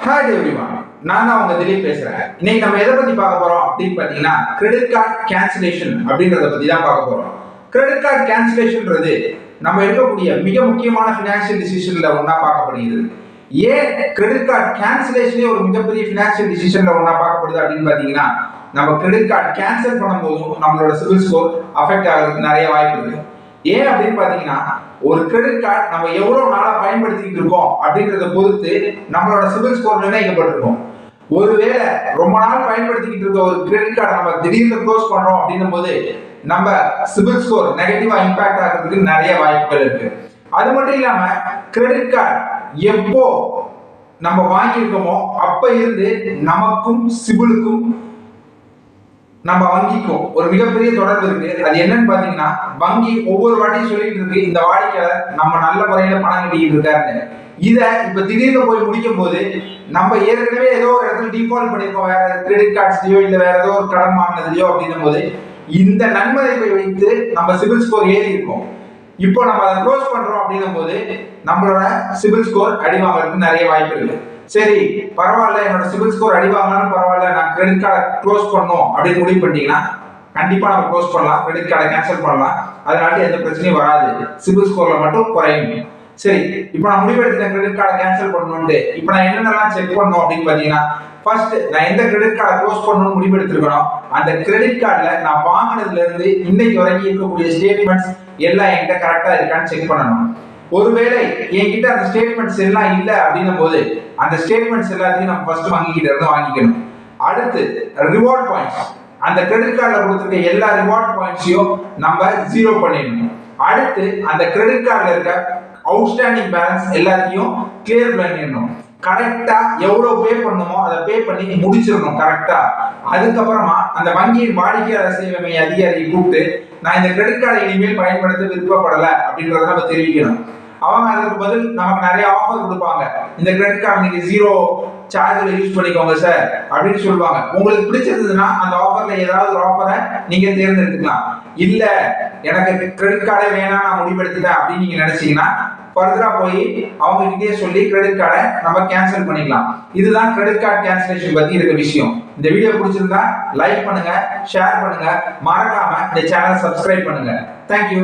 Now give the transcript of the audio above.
Hi everyone, நான் தான் உங்க திலீப் பேசுறேன். இன்னைக்கு நம்ம எதை பத்தி பார்க்க போறோம் அப்படின்னு பாத்தீங்கன்னா, கிரெடிட் கார்டு கேன்சலேஷன் அப்படின்றத பத்தி தான் பார்க்க போறோம். கிரெடிட் கார்டு கேன்சலேஷன்ன்றது நம்ம எடுக்கக்கூடிய மிக முக்கியமான ஃபினான்ஷியல் டிசிஷன்ல ஒண்ணா பார்க்கப்படுகிறது. ஏன் கிரெடிட் கார்டு கேன்சலேஷனே ஒரு மிகப்பெரிய ஃபினான்ஷியல் டிசிஷன்ல ஒண்ணா பார்க்கப்படுது அப்படின்னு பாத்தீங்கன்னா, நம்ம கிரெடிட் கார்டு கேன்சல் பண்ணும்போதும் நம்மளோட சிவில் ஸ்கோர் அஃபெக்ட் ஆகிறதுக்கு நிறைய வாய்ப்பு இருக்கு. ஏன் அப்படின்னு பாத்தீங்கன்னா, ஒரு கிரெடிட் கார்டு நம்ம எவ்வளவு நாளா பயன்படுத்திட்டு இருக்கோம் அப்படின்றத பொறுத்து நம்மளோட சிவில் ஸ்கோர் நிர்ணயிக்கப்பட்டிருக்கும். ஒருவேளை ரொம்ப நாள் பயன்படுத்திக்கிட்டு இருக்க ஒரு கிரெடிட் கார்டு நம்ம திடீர்னு க்ளோஸ் பண்றோம் அப்படின்னும் போது நம்ம சிவில் ஸ்கோர் நெகட்டிவா இம்பாக்ட் ஆகிறதுக்கு நிறைய வாய்ப்புகள் இருக்கு. அது மட்டும் இல்லாம கிரெடிட் கார்டு எப்போ நம்ம வாங்கியிருக்கோமோ அப்ப இருந்து நமக்கும் சிவிலுக்கும் நம்ம வங்கிக்கும் ஒரு மிகப்பெரிய தொடர்பு இருக்கு. அது என்னன்னு பாத்தீங்கன்னா, வங்கி ஒவ்வொரு வாட்டியும் சொல்லிட்டு இருக்கு இந்த வாடிக்கையாளர் நம்ம நல்ல முறையில பணம் கட்டிட்டு இருக்காருன்னு. இத இப்ப திடீர்னு போய் முடிக்கும் போது நம்ம ஏற்கனவே ஏதோ ஒரு இடத்துல டிஃபால்ட் பண்ணிருக்கோம், வேற கிரெடிட் கார்ட்ஸ்லயோ இல்ல வேற ஏதோ ஒரு கடன் வாங்கினதுலயோ அப்படின்னும் போது இந்த நன்மதிப்பை வைத்து நம்ம சிவில் ஸ்கோர் ஏறி இருக்கும். இப்போ நம்ம அதை க்ளோஸ் பண்றோம் அப்படின்னும் போது நம்மளோட சிவில் ஸ்கோர் அடி வாங்குறதுக்கு நிறைய வாய்ப்பு இருக்கு. சரி பரவாயில்ல, என்னோட சிவில் ஸ்கோர் அடி வாங்கினாலும் பரவாயில்ல, நான் கிரெடிட் கார்டை க்ளோஸ் பண்ணணும் அப்படின்னு முடிவு பண்ணிட்டீங்கன்னா கண்டிப்பா நம்ம க்ளோஸ் பண்ணலாம், கிரெடிட் கார்டை கேன்சல் பண்ணலாம். அதனால எந்த பிரச்சனையும் வராது, சிவில் ஸ்கோர்ல மட்டும் குறையும். சரி, இப்போ நான் முடிவெடுத்துட்டேன் கிரெடிட் கார்டை கேன்சல் பண்ணணும்னு. இப்போ நான் என்னென்னலாம் செக் பண்ணணும் அப்படின்னு பாத்தீங்கன்னா, ஃபர்ஸ்ட் நான் எந்த கிரெடிட் கார்டை க்ளோஸ் பண்ணணும்னு முடிவெடுத்திருக்கணும், அந்த கிரெடிட் கார்டுல நான் வாங்கினதுல இருந்து இன்னைக்கு வரைக்கும் இருக்கக்கூடிய ஸ்டேட்மெண்ட்ஸ் எல்லாம் என்கிட்ட கரெக்டா இருக்கான்னு செக் பண்ணணும். ஒருவேளை என்கிட்ட அந்த ஸ்டேட்மெண்ட்ஸ் எல்லாம் இல்ல அப்படின்னும் போது அந்த ஸ்டேட்மெண்ட்ஸ் எல்லாத்தையும் நம்ம ஃபர்ஸ்ட் வங்கிக்கிட்ட இருந்து வாங்கிக்கணும். அடுத்து ரிவார்ட் பாயிண்ட்ஸ், அந்த கிரெடிட் கார்டுல கொடுத்துருக்க எல்லா ரிவார்ட் பாயிண்ட்ஸையும் நம்ம ஜீரோ பண்ணிடணும். அடுத்து அந்த கிரெடிட் கார்டுல இருக்க அவுட்ஸ்டாண்டிங் பேலன்ஸ் எல்லாத்தையும் கிளியர் பண்ணிடணும். கரெக்டா எவ்வளவு பே பண்ணணுமோ அதை பே பண்ணி முடிச்சிடணும் கரெக்டா. அதுக்கப்புறமா அந்த வங்கியின் வாடிக்கையாளர் சேவை மைய அதிகாரியை கூப்பிட்டு நான் இந்த கிரெடிட் கார்டை இனிமேல் பயன்படுத்த விருப்பப்படல அப்படின்றத நம்ம தெரிவிக்கணும். அவங்க அதுக்கு பதில் நமக்கு நிறைய ஆஃபர் கொடுப்பாங்க. இந்த கிரெடிட் கார்டு நீங்க ஜீரோ சார்ஜ்ல யூஸ் பண்ணிக்கோங்க சார் அப்படின்னு சொல்லுவாங்க. உங்களுக்கு பிடிச்சிருந்ததுன்னா அந்த ஆஃபர்ல ஏதாவது ஒரு ஆஃபரை நீங்க தேர்ந்தெடுத்துக்கலாம். இல்ல எனக்கு கிரெடிட் கார்டே வேணாம் நான் முடிவெடுத்துட்டேன் அப்படின்னு நீங்க நினைச்சீங்கன்னா ஃபர்தரா போய் அவங்க கிட்டே சொல்லி கிரெடிட் கார்டை நம்ம கேன்சல் பண்ணிக்கலாம். இதுதான் கிரெடிட் கார்டு கேன்சலேஷன் பத்தி இருக்க விஷயம். இந்த வீடியோ பிடிச்சிருந்தா லைக் பண்ணுங்க, ஷேர் பண்ணுங்க, மறக்காம இந்த சேனலை சப்ஸ்கிரைப் பண்ணுங்க. தேங்க்யூ.